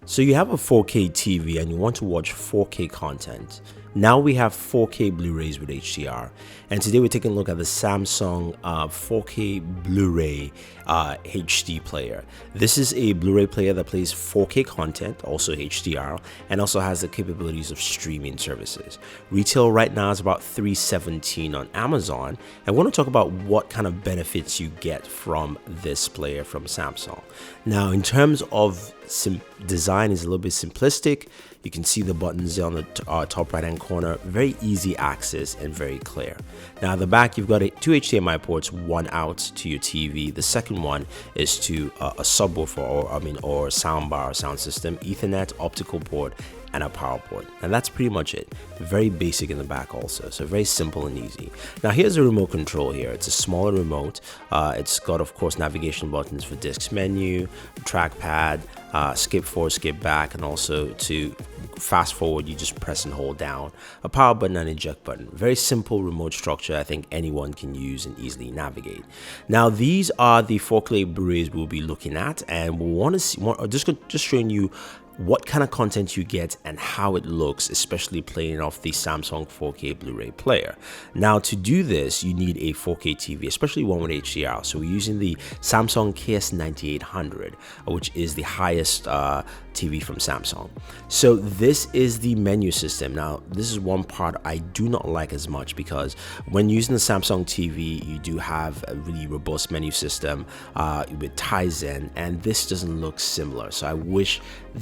So you have a 4K TV and you want to watch 4K content. Now we have 4K Blu-rays with HDR, and today we're taking a look at the Samsung 4K Blu-ray HD player. This is a Blu-ray player that plays 4K content, also HDR, and also has the capabilities of streaming services. Retail right now is about $317 on Amazon, and we want to talk about what kind of benefits you get from this player from Samsung. Now, in terms of design, is a little bit simplistic. You can see the buttons there on the top right hand corner, very easy access and very clear. Now at the back you've got two HDMI ports, one out to your TV, the second one is to a subwoofer or soundbar sound system, Ethernet, optical port, and a power port, and that's pretty much it. Very basic in the back also, so very simple and easy. Now here's the remote control here. It's a smaller remote. It's got, of course, navigation buttons for disks menu, trackpad, skip forward, skip back, and also to fast forward you just press and hold down, a power button and eject button. Very simple remote structure I think anyone can use and easily navigate. Now these are the 4K Blu-rays we'll be looking at, and we'll want to see just showing you what kind of content you get and how it looks, especially playing off the Samsung 4K Blu-ray player. Now to do this, you need a 4K TV, especially one with HDR. So we're using the Samsung KS9800, which is the highest TV from Samsung. So this is the menu system. Now this is one part I do not like as much, because when using the Samsung TV, you do have a really robust menu system with Tizen, and this doesn't look similar. So I wish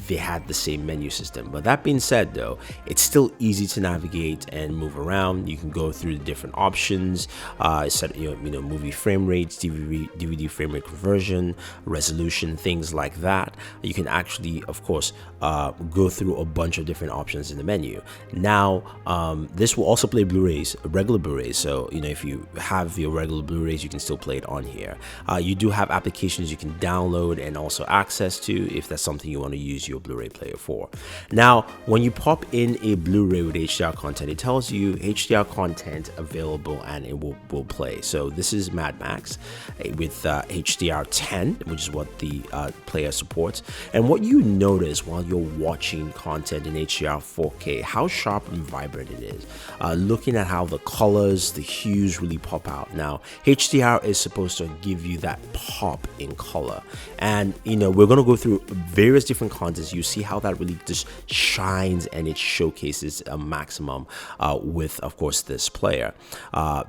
they had the same menu system. But that being said, though, it's still easy to navigate and move around. You can go through the different options, set movie frame rates, DVD frame rate conversion, resolution, things like that. You can actually, of course, go through a bunch of different options in the menu. Now this will also play Blu-rays, regular Blu-rays. So if you have your regular Blu-rays, you can still play it on here. You do have applications you can download and also access to if that's something you want to use your Blu-ray player for. Now when you pop in a Blu-ray with HDR content, it tells you HDR content available and it will play. So this is Mad Max with HDR 10, which is what the player supports. And what you notice while you're watching content in HDR 4K, how sharp and vibrant it is. Looking at how the colors, the hues really pop out. Now HDR is supposed to give you that pop in color, and we're going to go through various different contents. You see how that really just shines and it showcases a maximum with, of course, this player.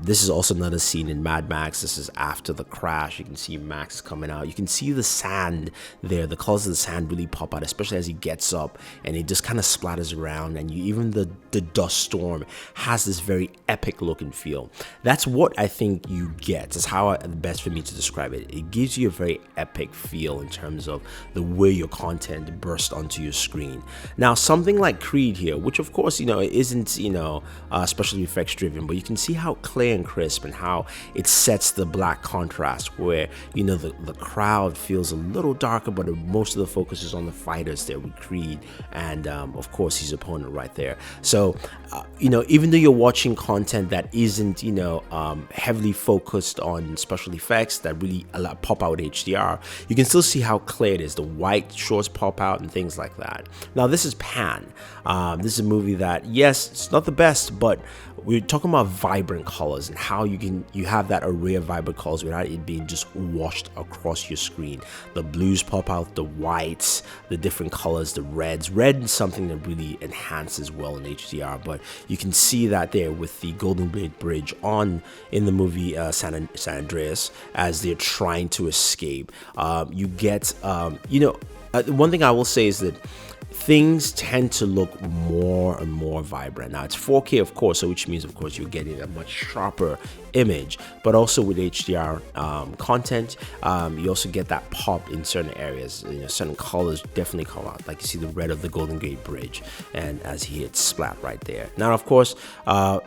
This is also another scene in Mad Max. This is after the crash. You can see Max coming out. You can see the sand there. The colors of the sand really pop out, especially as he gets up and it just kind of splatters around, and even the dust storm has this very epic look and feel. That's what I think you get. That's how the best for me to describe it. It gives you a very epic feel in terms of the way your content bursts onto your screen. Now something like Creed here, which of course it isn't special effects driven, but you can see how clear and crisp and how it sets the black contrast, where the crowd feels a little darker, but most of the focus is on the fighters there with Creed and of course his opponent right there. So even though you're watching content that isn't heavily focused on special effects that really pop out HDR, you can still see how clear it is. The white shorts pop out and things like that. Now this is Pan. This is a movie that, yes, it's not the best, but we're talking about vibrant colors and how you have that array of vibrant colors without it being just washed across your screen. The blues pop out, the whites, the different colors, the reds. Red is something that really enhances well in HDR, but you can see that there with the Golden Gate Bridge in the movie San Andreas as they're trying to escape. You get one thing I will say is that things tend to look more and more vibrant. Now it's 4K, of course, so which means, of course, you're getting a much sharper image, but also with HDR content, you also get that pop in certain areas. Certain colors definitely come out, like you see the red of the Golden Gate Bridge, and as he hits splat right there. Now, of course,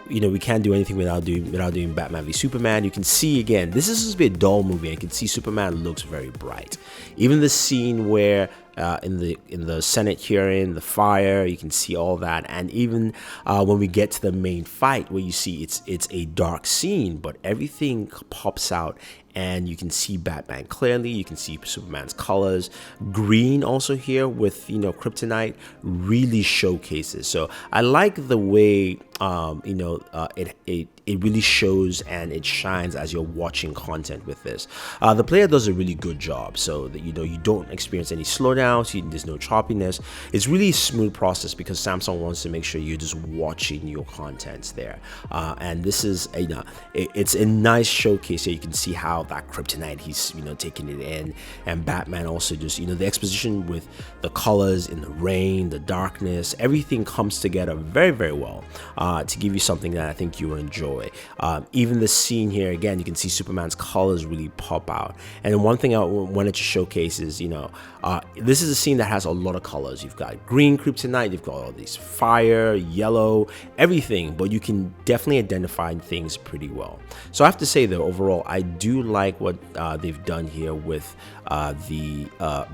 we can't do anything without doing Batman v Superman. You can see again, this is supposed to be a dull movie, and you can see Superman looks very bright. Even the scene where in the Senate hearing, the fire, you can see all that, and even when we get to the main fight, where you see it's a dark scene, but everything pops out and you can see Batman clearly. You can see Superman's colors. Green also here with, you know, kryptonite really showcases. So I like the way it really shows and it shines as you're watching content with this. The player does a really good job, so that, you know, you don't experience any slowdowns. There's no choppiness. It's really a smooth process because Samsung wants to make sure you're just watching your contents there. And this is it's a nice showcase here. You can see how that kryptonite, he's, you know, taking it in, and Batman also just, you know, the exposition with the colors in the rain, the darkness, everything comes together very, very well to give you something that I think you will enjoy. Even the scene here, again, you can see Superman's colors really pop out. And one thing I wanted to showcase is, you know, this is a scene that has a lot of colors. You've got green kryptonite, you've got all these fire, yellow, everything, but you can definitely identify things pretty well. So I have to say though, overall, I do like what they've done here with the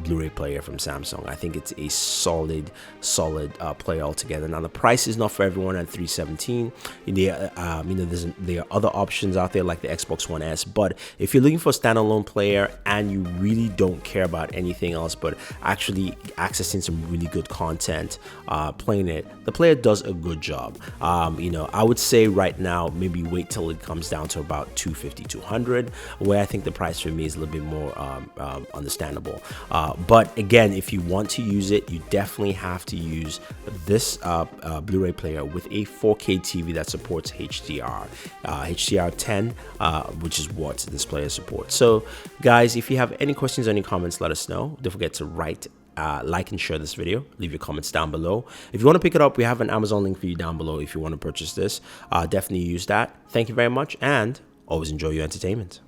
Blu-ray player from Samsung. I think it's a solid player altogether. Now the price is not for everyone at $317. There are other options out there like the Xbox One S, but if you're looking for a standalone player and you really don't care about anything else but actually accessing some really good content, playing it, the player does a good job. I would say right now maybe wait till it comes down to about $250-$200, where I think the price for me is a little bit more understandable. But again, if you want to use it, you definitely have to use this Blu-ray player with a 4K TV that supports HDR, HDR10, which is what this player supports. So guys, if you have any questions or any comments, let us know. Don't forget to like and share this video. Leave your comments down below. If you want to pick it up, we have an Amazon link for you down below if you want to purchase this. Definitely use that. Thank you very much, and always enjoy your entertainment.